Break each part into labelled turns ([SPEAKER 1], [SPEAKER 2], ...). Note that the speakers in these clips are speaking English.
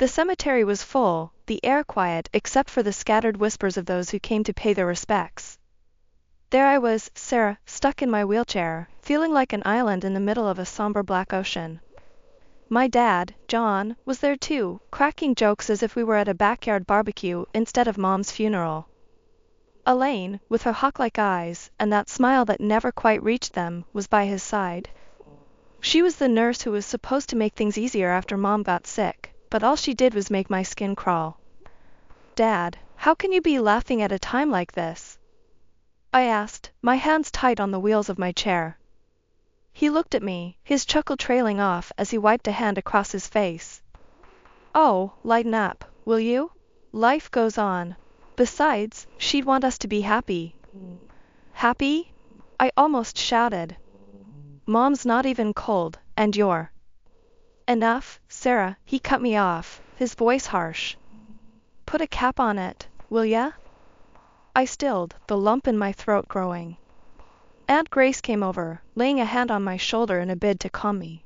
[SPEAKER 1] The cemetery was full, the air quiet except for the scattered whispers of those who came to pay their respects. There I was, Sarah, stuck in my wheelchair, feeling like an island in the middle of a somber black ocean. My dad, John, was there too, cracking jokes as if we were at a backyard barbecue instead of Mom's funeral. Elaine, with her hawk-like eyes, and that smile that never quite reached them, was by his side. She was the nurse who was supposed to make things easier after Mom got sick, but all she did was make my skin crawl. Dad, how can you be laughing at a time like this? I asked, my hands tight on the wheels of my chair. He looked at me, his chuckle trailing off as he wiped a hand across his face. Oh, lighten up, will you? Life goes on. Besides, she'd want us to be happy. Happy? I almost shouted. Mom's not even cold, and you're. Enough, Sarah, he cut me off, his voice harsh. Put a cap on it, will ya? I stilled, the lump in my throat growing. Aunt Grace came over, laying a hand on my shoulder in a bid to calm me.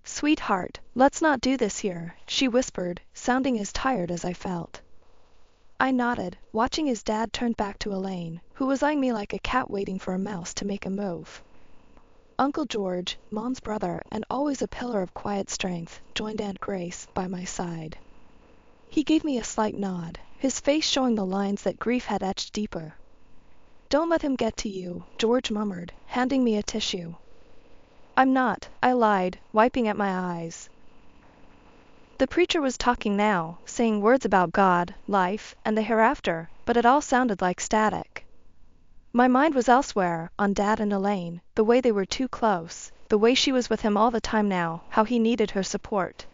[SPEAKER 1] Sweetheart, let's not do this here, she whispered, sounding as tired as I felt. I nodded, watching his dad turn back to Elaine, who was eyeing me like a cat waiting for a mouse to make a move. Uncle George, Mom's brother and always a pillar of quiet strength, joined Aunt Grace by my side. He gave me a slight nod, his face showing the lines that grief had etched deeper. Don't let him get to you, George murmured, handing me a tissue. I'm not, I lied, wiping at my eyes. The preacher was talking now, saying words about God, life, and the hereafter, but it all sounded like static. My mind was elsewhere, on Dad and Elaine, the way they were too close, the way she was with him all the time now, how he needed her support.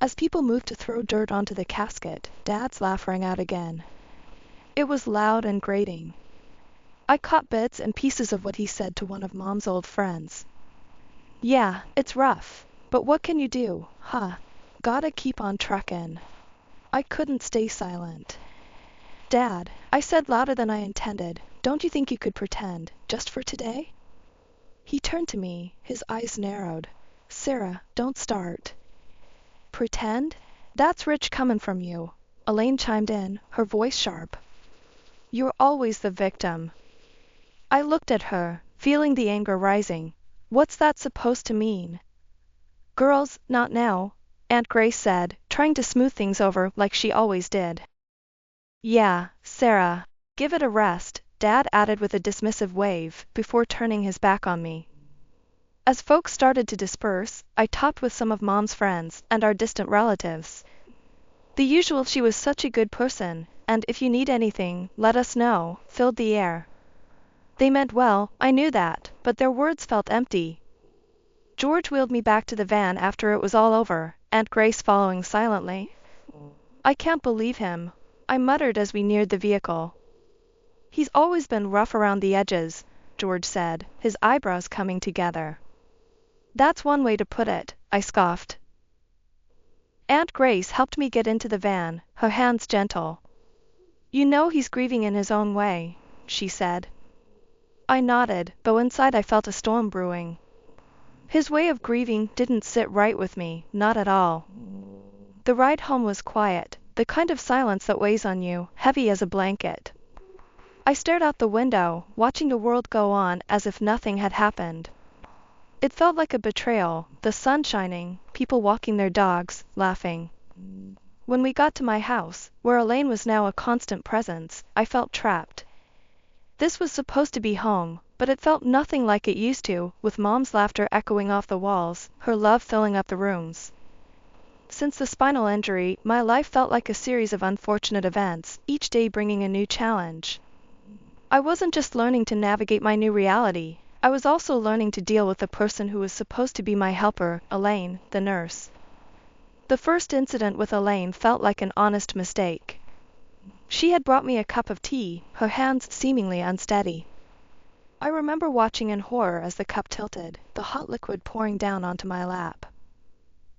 [SPEAKER 1] As people moved to throw dirt onto the casket, Dad's laugh rang out again. It was loud and grating. I caught bits and pieces of what he said to one of Mom's old friends. Yeah, it's rough, but what can you do, huh? Gotta keep on truckin'. I couldn't stay silent. Dad, I said louder than I intended, don't you think you could pretend, just for today? He turned to me, his eyes narrowed. Sarah, don't start. Pretend? That's rich comin' from you, Elaine chimed in, her voice sharp. You're always the victim. I looked at her, feeling the anger rising. What's that supposed to mean? Girls, not now, Aunt Grace said, trying to smooth things over like she always did. Yeah, Sarah, give it a rest, Dad added with a dismissive wave, before turning his back on me. As folks started to disperse, I talked with some of Mom's friends and our distant relatives. The usual she was such a good person, and if you need anything, let us know, filled the air. They meant well, I knew that, but their words felt empty. George wheeled me back to the van after it was all over, Aunt Grace following silently. I can't believe him, I muttered as we neared the vehicle. He's always been rough around the edges, George said, his eyebrows coming together. That's one way to put it, I scoffed. Aunt Grace helped me get into the van, her hands gentle. You know he's grieving in his own way, she said. I nodded, though inside I felt a storm brewing. His way of grieving didn't sit right with me, not at all. The ride home was quiet, the kind of silence that weighs on you, heavy as a blanket. I stared out the window, watching the world go on as if nothing had happened. It felt like a betrayal, the sun shining, people walking their dogs, laughing. When we got to my house, where Elaine was now a constant presence, I felt trapped. This was supposed to be home, but it felt nothing like it used to, with Mom's laughter echoing off the walls, her love filling up the rooms. Since the spinal injury, my life felt like a series of unfortunate events, each day bringing a new challenge. I wasn't just learning to navigate my new reality, I was also learning to deal with the person who was supposed to be my helper, Elaine, the nurse. The first incident with Elaine felt like an honest mistake. She had brought me a cup of tea, her hands seemingly unsteady. I remember watching in horror as the cup tilted, the hot liquid pouring down onto my lap.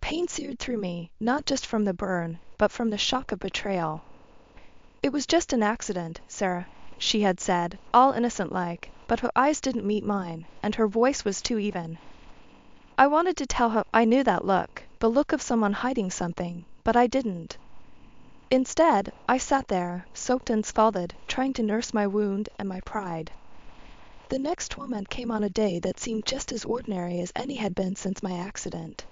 [SPEAKER 1] Pain seared through me, not just from the burn, but from the shock of betrayal. It was just an accident, Sarah, she had said, all innocent-like, but her eyes didn't meet mine, and her voice was too even. I wanted to tell her I knew that look, the look of someone hiding something, but I didn't. Instead, I sat there, soaked and scalded, trying to nurse my wound and my pride. The next moment came on a day that seemed just as ordinary as any had been since my accident.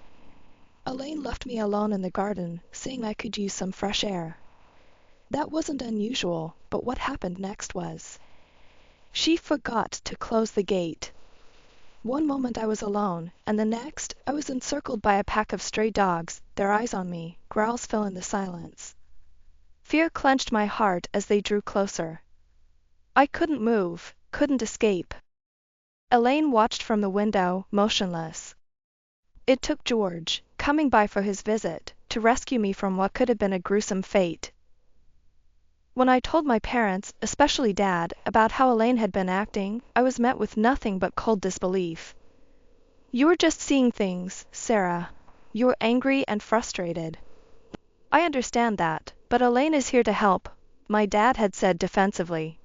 [SPEAKER 1] Elaine left me alone in the garden, saying I could use some fresh air. That wasn't unusual, but what happened next was. She forgot to close the gate. One moment I was alone, and the next I was encircled by a pack of stray dogs, their eyes on me, growls fill in the silence. Fear clenched my heart as they drew closer. I couldn't move, couldn't escape. Elaine watched from the window, motionless. It took George, coming by for his visit, to rescue me from what could have been a gruesome fate. When I told my parents, especially Dad, about how Elaine had been acting, I was met with nothing but cold disbelief. "You were just seeing things, Sarah. You were angry and frustrated." "I understand that, but Elaine is here to help," my dad had said defensively.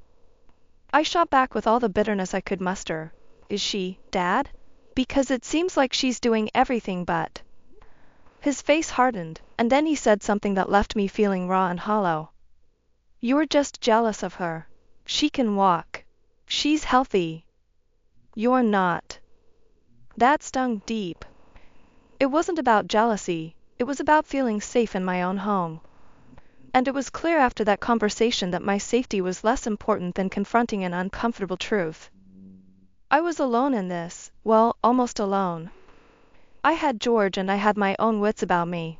[SPEAKER 1] I shot back with all the bitterness I could muster. "Is she, Dad? Because it seems like she's doing everything but." His face hardened, and then he said something that left me feeling raw and hollow. "You're just jealous of her. She can walk. She's healthy. You're not." That stung deep. It wasn't about jealousy, it was about feeling safe in my own home. And it was clear after that conversation that my safety was less important than confronting an uncomfortable truth. I was alone in this, well, almost alone. I had George and I had my own wits about me.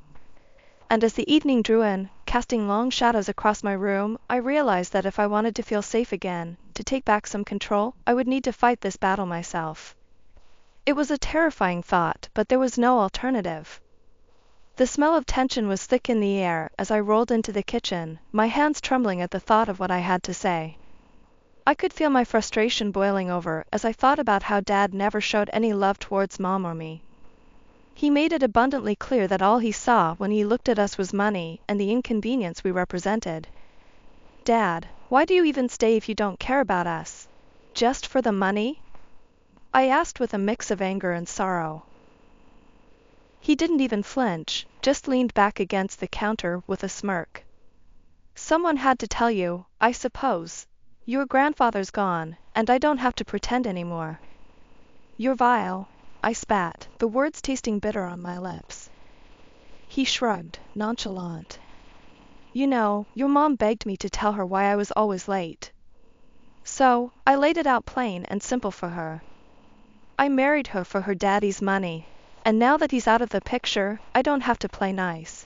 [SPEAKER 1] And as the evening drew in, casting long shadows across my room, I realized that if I wanted to feel safe again, to take back some control, I would need to fight this battle myself. It was a terrifying thought, but there was no alternative. The smell of tension was thick in the air as I rolled into the kitchen, my hands trembling at the thought of what I had to say. I could feel my frustration boiling over as I thought about how Dad never showed any love towards Mom or me. He made it abundantly clear that all he saw when he looked at us was money and the inconvenience we represented. "Dad, why do you even stay if you don't care about us? Just for the money?" I asked with a mix of anger and sorrow. He didn't even flinch, just leaned back against the counter with a smirk. "Someone had to tell you, I suppose. Your grandfather's gone, and I don't have to pretend anymore." "You're vile," I spat, the words tasting bitter on my lips. He shrugged, nonchalant. "You know, your mom begged me to tell her why I was always late. So, I laid it out plain and simple for her. I married her for her daddy's money. And now that he's out of the picture, I don't have to play nice."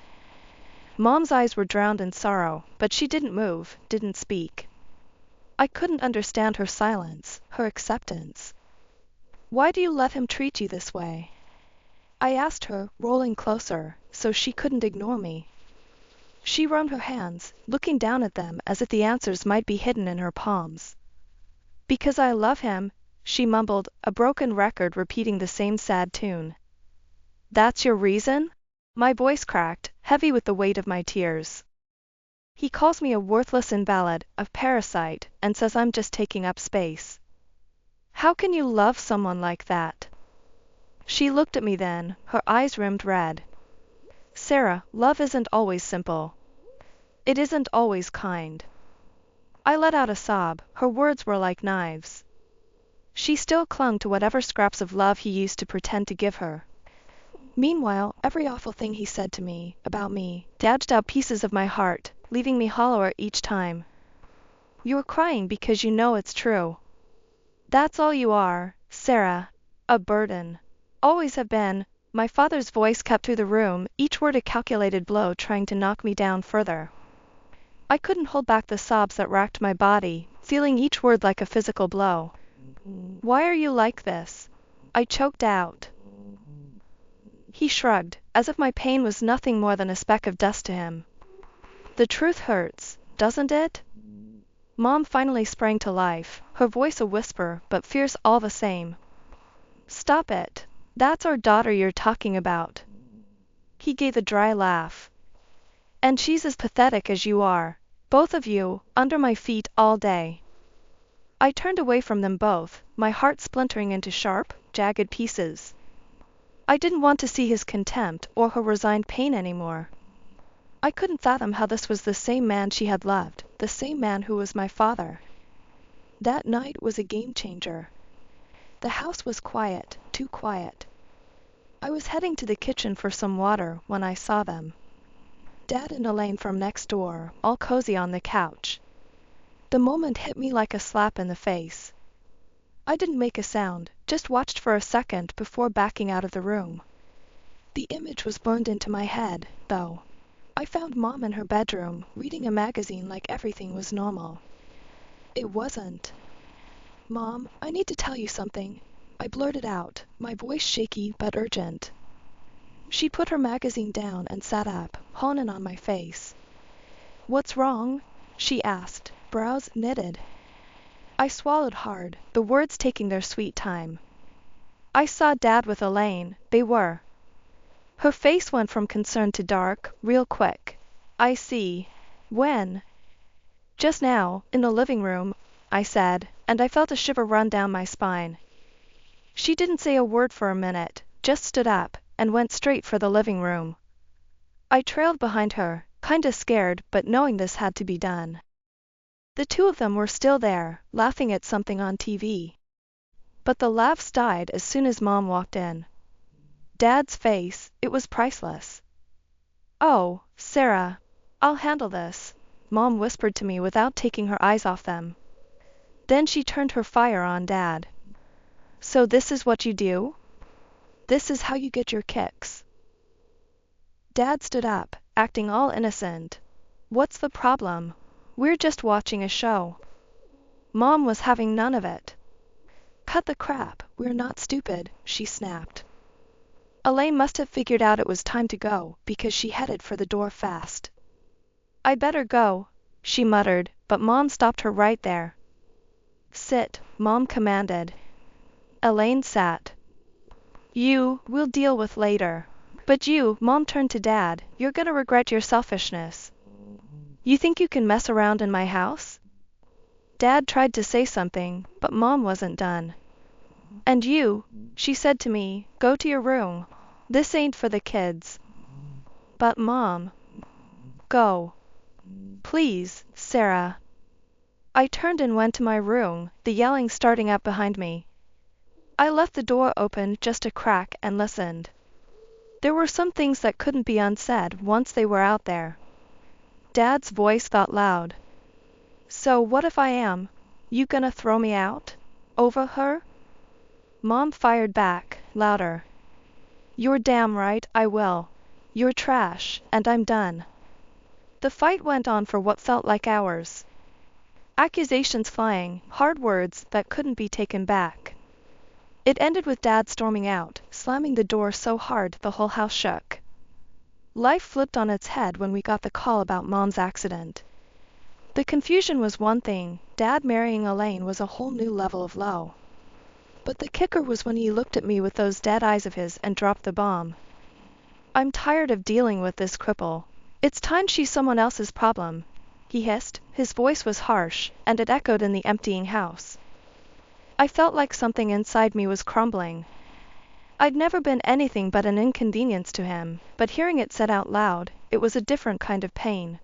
[SPEAKER 1] Mom's eyes were drowned in sorrow, but she didn't move, didn't speak. I couldn't understand her silence, her acceptance. "Why do you let him treat you this way?" I asked her, rolling closer, so she couldn't ignore me. She wrung her hands, looking down at them as if the answers might be hidden in her palms. "Because I love him," she mumbled, a broken record repeating the same sad tune. "That's your reason?" My voice cracked, heavy with the weight of my tears. "He calls me a worthless invalid, a parasite, and says I'm just taking up space. How can you love someone like that?" She looked at me then, her eyes rimmed red. "Sarah, love isn't always simple. It isn't always kind." I let out a sob, her words were like knives. She still clung to whatever scraps of love he used to pretend to give her. Meanwhile, every awful thing he said to me, about me, gouged out pieces of my heart, leaving me hollower each time. "You're crying because you know it's true. That's all you are, Sarah. A burden. Always have been." My father's voice cut through the room, each word a calculated blow trying to knock me down further. I couldn't hold back the sobs that racked my body, feeling each word like a physical blow. "Why are you like this?" I choked out. He shrugged, as if my pain was nothing more than a speck of dust to him. "The truth hurts, doesn't it?" Mom finally sprang to life, her voice a whisper, but fierce all the same. "Stop it. That's our daughter you're talking about." He gave a dry laugh. "And she's as pathetic as you are, both of you, under my feet all day." I turned away from them both, my heart splintering into sharp, jagged pieces. I didn't want to see his contempt or her resigned pain anymore. I couldn't fathom how this was the same man she had loved, the same man who was my father. That night was a game changer. The house was quiet, too quiet. I was heading to the kitchen for some water when I saw them. Dad and Elaine from next door, all cozy on the couch. The moment hit me like a slap in the face. I didn't make a sound, just watched for a second before backing out of the room. The image was burned into my head, though. I found Mom in her bedroom, reading a magazine like everything was normal. It wasn't. "Mom, I need to tell you something," I blurted out, my voice shaky but urgent. She put her magazine down and sat up, honing on my face. "What's wrong?" she asked, brows knitted. I swallowed hard, the words taking their sweet time. "I saw Dad with Elaine, they were." Her face went from concern to dark, real quick. "I see. When?" "Just now, in the living room," I said, and I felt a shiver run down my spine. She didn't say a word for a minute, just stood up, and went straight for the living room. I trailed behind her, kinda scared but knowing this had to be done. The two of them were still there, laughing at something on TV. But the laughs died as soon as Mom walked in. Dad's face, it was priceless. "Oh, Sarah, I'll handle this," Mom whispered to me without taking her eyes off them. Then she turned her fire on Dad. "So this is what you do? This is how you get your kicks?" Dad stood up, acting all innocent. "What's the problem? We're just watching a show." Mom was having none of it. "Cut the crap, we're not stupid," she snapped. Elaine must have figured out it was time to go, because she headed for the door fast. "I better go," she muttered, but Mom stopped her right there. "Sit," Mom commanded. Elaine sat. We'll deal with later. But you," Mom turned to Dad, "you're gonna regret your selfishness. You think you can mess around in my house?" Dad tried to say something, but Mom wasn't done. "And you," she said to me, "go to your room. This ain't for the kids." "But Mom." "Go. Please, Sarah." I turned and went to my room, the yelling starting up behind me. I left the door open just a crack and listened. There were some things that couldn't be unsaid once they were out there. Dad's voice thought loud. "So what if I am? You gonna throw me out? Over her?" Mom fired back, louder. "You're damn right I will. You're trash, and I'm done." The fight went on for what felt like hours. Accusations flying, hard words that couldn't be taken back. It ended with Dad storming out, slamming the door so hard the whole house shook. Life flipped on its head when we got the call about Mom's accident. The confusion was one thing, Dad marrying Elaine was a whole new level of low. But the kicker was when he looked at me with those dead eyes of his and dropped the bomb. "I'm tired of dealing with this cripple. It's time she's someone else's problem," he hissed. His voice was harsh, and it echoed in the emptying house. I felt like something inside me was crumbling. I'd never been anything but an inconvenience to him, but hearing it said out loud, it was a different kind of pain.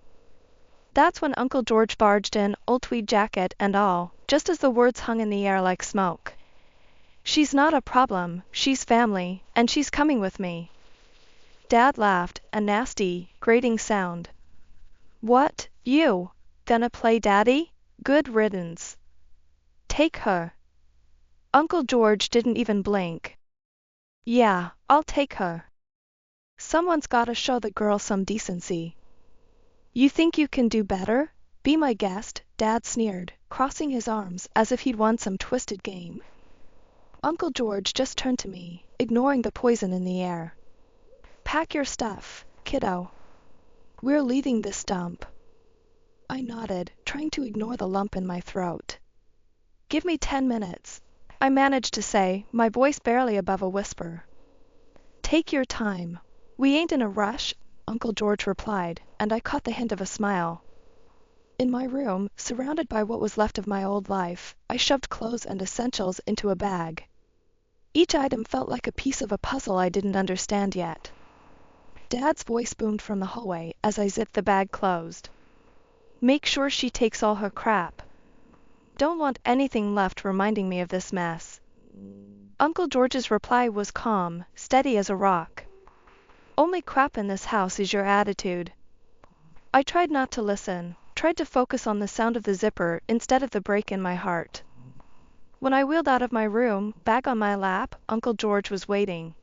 [SPEAKER 1] That's when Uncle George barged in, old tweed jacket and all, just as the words hung in the air like smoke. "She's not a problem, she's family, and she's coming with me." Dad laughed, a nasty, grating sound. "What, you? Gonna play daddy? Good riddance. Take her." Uncle George didn't even blink. "Yeah, I'll take her. Someone's gotta show the girl some decency." "You think you can do better? Be my guest," Dad sneered, crossing his arms as if he'd won some twisted game. Uncle George just turned to me, ignoring the poison in the air. "Pack your stuff, kiddo. We're leaving this dump." I nodded, trying to ignore the lump in my throat. "Give me 10 minutes," I managed to say, my voice barely above a whisper. "Take your time. We ain't in a rush," Uncle George replied, and I caught the hint of a smile. In my room, surrounded by what was left of my old life, I shoved clothes and essentials into a bag. Each item felt like a piece of a puzzle I didn't understand yet. Dad's voice boomed from the hallway as I zipped the bag closed. Make sure she takes all her crap. Don't want anything left reminding me of this mess. Uncle George's reply was calm, steady as a rock. Only crap in this house is your attitude. I tried not to listen, tried to focus on the sound of the zipper instead of the break in my heart. When I wheeled out of my room, bag on my lap, Uncle George was waiting.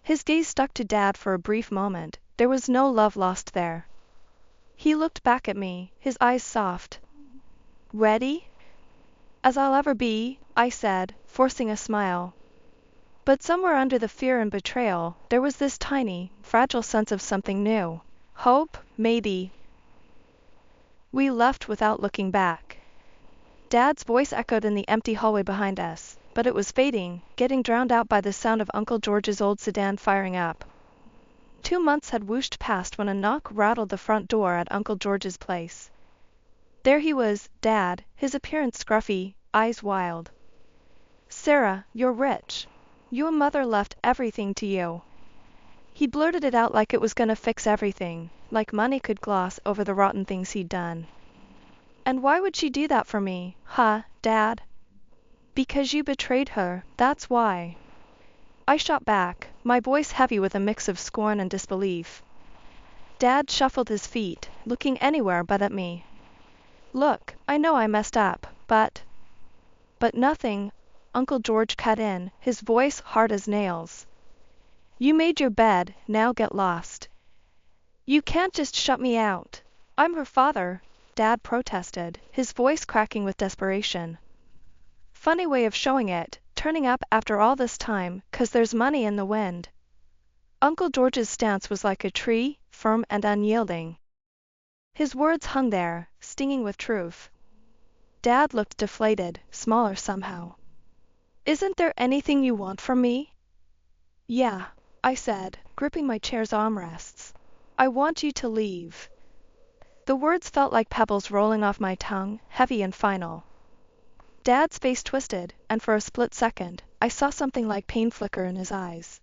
[SPEAKER 1] His gaze stuck to Dad for a brief moment. There was no love lost there. He looked back at me, his eyes soft. Ready? As I'll ever be, I said, forcing a smile. But somewhere under the fear and betrayal, there was this tiny, fragile sense of something new. Hope, maybe. We left without looking back. Dad's voice echoed in the empty hallway behind us, but it was fading, getting drowned out by the sound of Uncle George's old sedan firing up. 2 months had whooshed past when a knock rattled the front door at Uncle George's place. There he was, Dad, his appearance scruffy, eyes wild. Sarah, you're rich. Your mother left everything to you. He blurted it out like it was gonna fix everything, like money could gloss over the rotten things he'd done. And why would she do that for me, huh, Dad? Because you betrayed her, that's why. I shot back, my voice heavy with a mix of scorn and disbelief. Dad shuffled his feet, looking anywhere but at me. Look, I know I messed up, but nothing, Uncle George cut in, his voice hard as nails. You made your bed, now get lost. You can't just shut me out. I'm her father, Dad protested, his voice cracking with desperation. Funny way of showing it, turning up after all this time, 'cause there's money in the wind. Uncle George's stance was like a tree, firm and unyielding. His words hung there, stinging with truth. Dad looked deflated, smaller somehow. Isn't there anything you want from me? Yeah, I said, gripping my chair's armrests. I want you to leave. The words felt like pebbles rolling off my tongue, heavy and final. Dad's face twisted, and for a split second, I saw something like pain flicker in his eyes.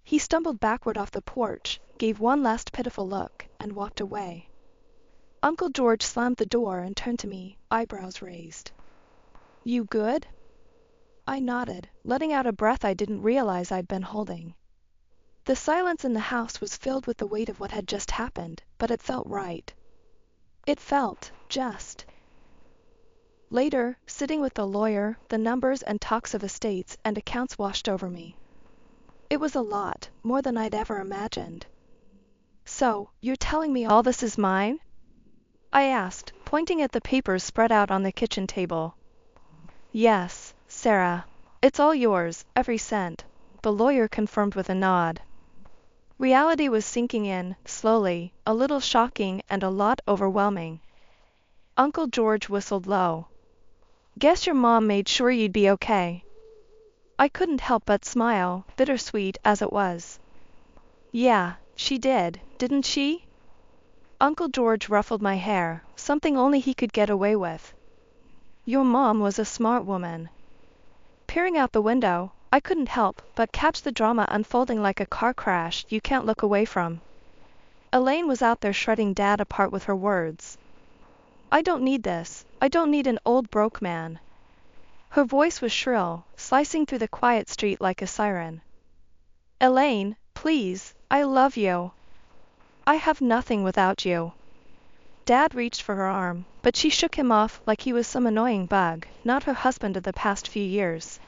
[SPEAKER 1] He stumbled backward off the porch, gave one last pitiful look, and walked away. Uncle George slammed the door and turned to me, eyebrows raised. You good? I nodded, letting out a breath I didn't realize I'd been holding. The silence in the house was filled with the weight of what had just happened, but it felt right. It felt just. Later, sitting with the lawyer, the numbers and talks of estates and accounts washed over me. It was a lot, more than I'd ever imagined. So, you're telling me all this is mine? I asked, pointing at the papers spread out on the kitchen table. Yes, Sarah. It's all yours, every cent, the lawyer confirmed with a nod. Reality was sinking in, slowly, a little shocking and a lot overwhelming. Uncle George whistled low. Guess your mom made sure you'd be okay. I couldn't help but smile, bittersweet as it was. Yeah, she did, didn't she? Uncle George ruffled my hair, something only he could get away with. Your mom was a smart woman. Peering out the window, I couldn't help but catch the drama unfolding like a car crash you can't look away from. Elaine was out there shredding Dad apart with her words. I don't need this. I don't need an old broke man. Her voice was shrill, slicing through the quiet street like a siren. Elaine, please, I love you. I have nothing without you. Dad reached for her arm, but she shook him off like he was some annoying bug, not her husband of the past few years.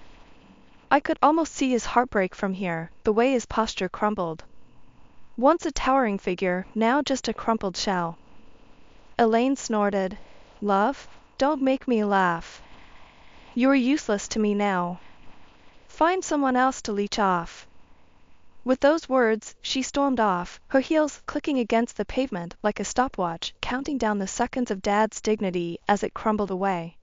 [SPEAKER 1] I could almost see his heartbreak from here, the way his posture crumbled. Once a towering figure, now just a crumpled shell. Elaine snorted. Love, don't make me laugh. You're useless to me now. Find someone else to leech off. With those words, she stormed off, her heels clicking against the pavement like a stopwatch, counting down the seconds of Dad's dignity as it crumbled away.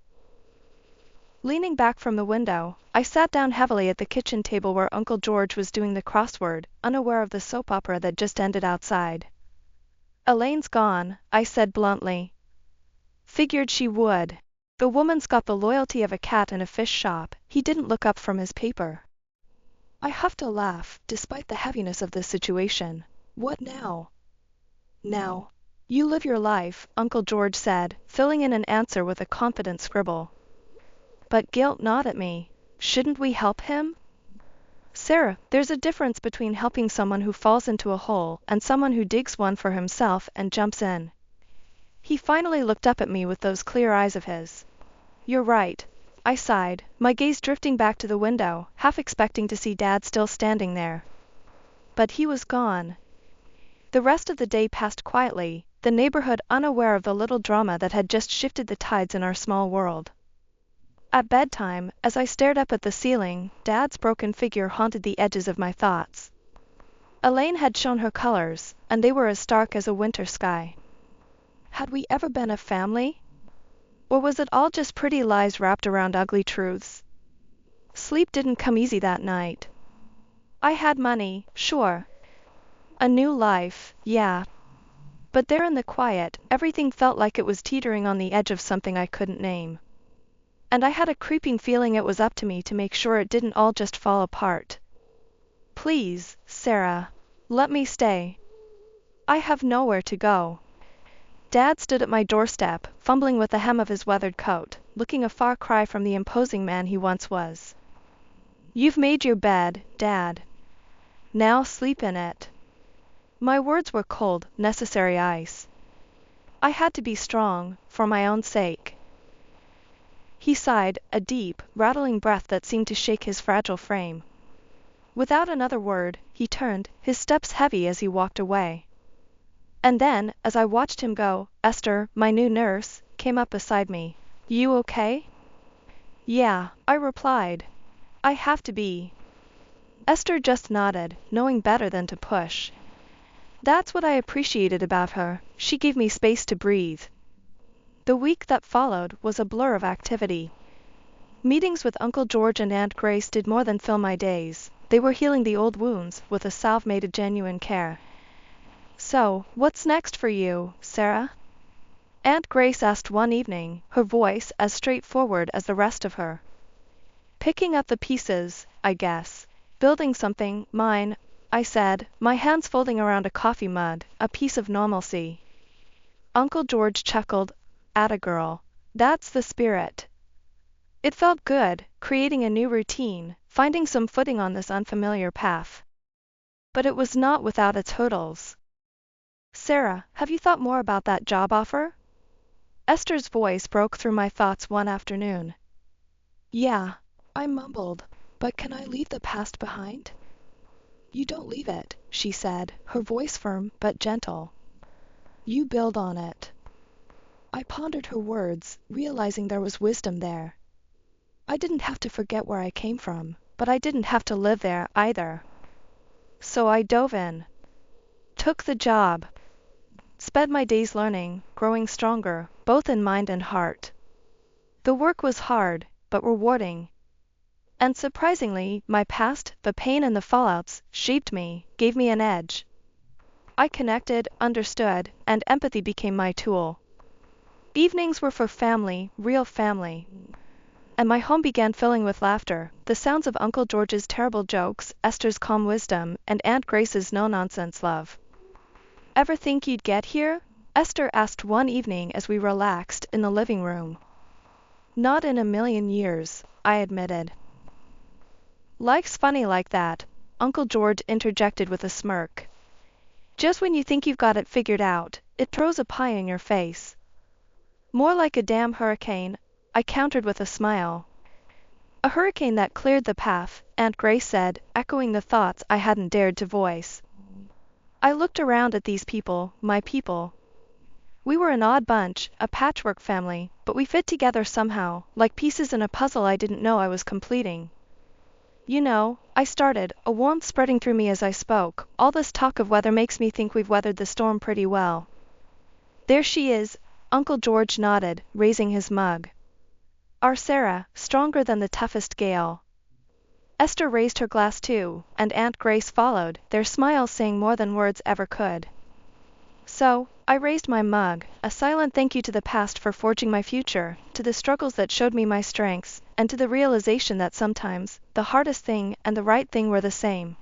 [SPEAKER 1] Leaning back from the window, I sat down heavily at the kitchen table where Uncle George was doing the crossword, unaware of the soap opera that just ended outside. Elaine's gone, I said bluntly. Figured she would. The woman's got the loyalty of a cat in a fish shop. He didn't look up from his paper. I huffed a laugh, despite the heaviness of the situation. What now? Now. You live your life, Uncle George said, filling in an answer with a confident scribble. But guilt gnawed at me. Shouldn't we help him? Sarah, there's a difference between helping someone who falls into a hole and someone who digs one for himself and jumps in. He finally looked up at me with those clear eyes of his. You're right, I sighed, my gaze drifting back to the window, half expecting to see Dad still standing there. But he was gone. The rest of the day passed quietly, the neighborhood unaware of the little drama that had just shifted the tides in our small world. At bedtime, as I stared up at the ceiling, Dad's broken figure haunted the edges of my thoughts. Elaine had shown her colors, and they were as stark as a winter sky. Had we ever been a family? Or was it all just pretty lies wrapped around ugly truths? Sleep didn't come easy that night. I had money, sure. A new life, yeah. But there in the quiet, everything felt like it was teetering on the edge of something I couldn't name. And I had a creeping feeling it was up to me to make sure it didn't all just fall apart. Please, Sarah, let me stay. I have nowhere to go. Dad stood at my doorstep, fumbling with the hem of his weathered coat, looking a far cry from the imposing man he once was. You've made your bed, Dad. Now sleep in it. My words were cold, necessary ice. I had to be strong, for my own sake. He sighed, a deep, rattling breath that seemed to shake his fragile frame. Without another word, he turned, his steps heavy as he walked away. And then, as I watched him go, Esther, my new nurse, came up beside me. You okay? Yeah, I replied. I have to be. Esther just nodded, knowing better than to push. That's what I appreciated about her, she gave me space to breathe. The week that followed was a blur of activity. Meetings with Uncle George and Aunt Grace did more than fill my days. They were healing the old wounds with a salve made of genuine care. So, what's next for you, Sarah? Aunt Grace asked one evening, her voice as straightforward as the rest of her. Picking up the pieces, I guess. Building something, mine, I said, my hands folding around a coffee mug, a piece of normalcy. Uncle George chuckled. Atta girl. That's the spirit. It felt good, creating a new routine, finding some footing on this unfamiliar path. But it was not without its hurdles. Sarah, have you thought more about that job offer? Esther's voice broke through my thoughts one afternoon. Yeah, I mumbled, but can I leave the past behind? You don't leave it, she said, her voice firm but gentle. You build on it. I pondered her words, realizing there was wisdom there. I didn't have to forget where I came from, but I didn't have to live there either. So I dove in. Took the job. Spent my days learning, growing stronger, both in mind and heart. The work was hard, but rewarding. And surprisingly, my past, the pain and the fallouts, shaped me, gave me an edge. I connected, understood, and empathy became my tool. Evenings were for family, real family. And my home began filling with laughter, the sounds of Uncle George's terrible jokes, Esther's calm wisdom, and Aunt Grace's no-nonsense love. Ever think you'd get here? Esther asked one evening as we relaxed in the living room. Not in a million years, I admitted. Life's funny like that, Uncle George interjected with a smirk. Just when you think you've got it figured out, it throws a pie in your face. More like a damn hurricane, I countered with a smile. A hurricane that cleared the path, Aunt Grace said, echoing the thoughts I hadn't dared to voice. I looked around at these people, my people. We were an odd bunch, a patchwork family, but we fit together somehow, like pieces in a puzzle I didn't know I was completing. You know, I started, a warmth spreading through me as I spoke, all this talk of weather makes me think we've weathered the storm pretty well. There she is, Uncle George nodded, raising his mug. Our Sarah, stronger than the toughest gale. Esther raised her glass too, and Aunt Grace followed, their smiles saying more than words ever could. So, I raised my mug, a silent thank you to the past for forging my future, to the struggles that showed me my strengths, and to the realization that sometimes, the hardest thing and the right thing were the same.